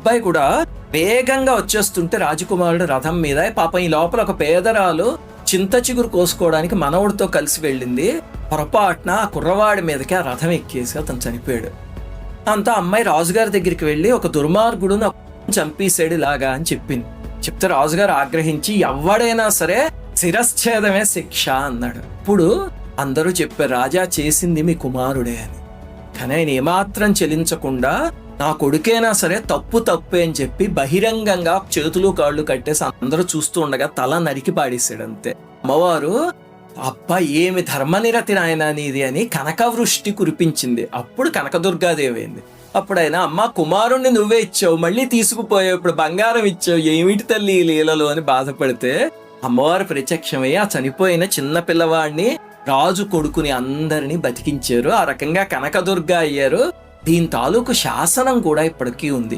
అబ్బాయి కూడా వేగంగా వచ్చేస్తుంటే రాజకుమారుడు రథం మీద, పాపం ఈ లోపల ఒక పేదరాలు చింత చిగురు కోసుకోవడానికి మనవడితో కలిసి వెళ్ళింది. పొరపాటున ఆ కుర్రవాడి మీదకి ఆ రథం ఎక్కేసి అతను చనిపోయాడు. అంతా అమ్మాయి రాజుగారి దగ్గరికి వెళ్ళి ఒక దుర్మార్గుడు నా చంపేశాడు ఇలాగా అని చెప్పింది. చెప్తే రాజుగారు ఆగ్రహించి ఎవడైనా సరే శిరశ్ఛేదమే శిక్ష అన్నాడు. ఇప్పుడు అందరూ చెప్పారు రాజా చేసింది మీ కుమారుడే అని. కానీ ఆయన ఏమాత్రం చెలించకుండా నా కొడుకైనా సరే తప్పు తప్పే అని చెప్పి బహిరంగంగా చేతులు కాళ్ళు కట్టేసి అందరూ చూస్తూ ఉండగా తల నరికి పాడేశాడు అంతే. అమ్మవారు అబ్బా ఏమి ధర్మనిరతి నాయన నీది అని కనకవృష్టి కురిపించింది. అప్పుడు కనకదుర్గాదేవి అయింది. అప్పుడైనా అమ్మ కుమారుణ్ణి నువ్వే ఇచ్చావు, మళ్ళీ తీసుకుపోయావు, ఇప్పుడు బంగారం ఇచ్చావు, ఏమిటి తల్లి ఈ లీలలు అని బాధపడితే అమ్మవారు ప్రత్యక్షమై ఆ చనిపోయిన చిన్న పిల్లవాడిని రాజు కొడుకుని అందరినీ బతికించారు. ఆ రకంగా కనకదుర్గ అయ్యారు. దీని తాలూకు శాసనం కూడా ఇప్పటికీ ఉంది.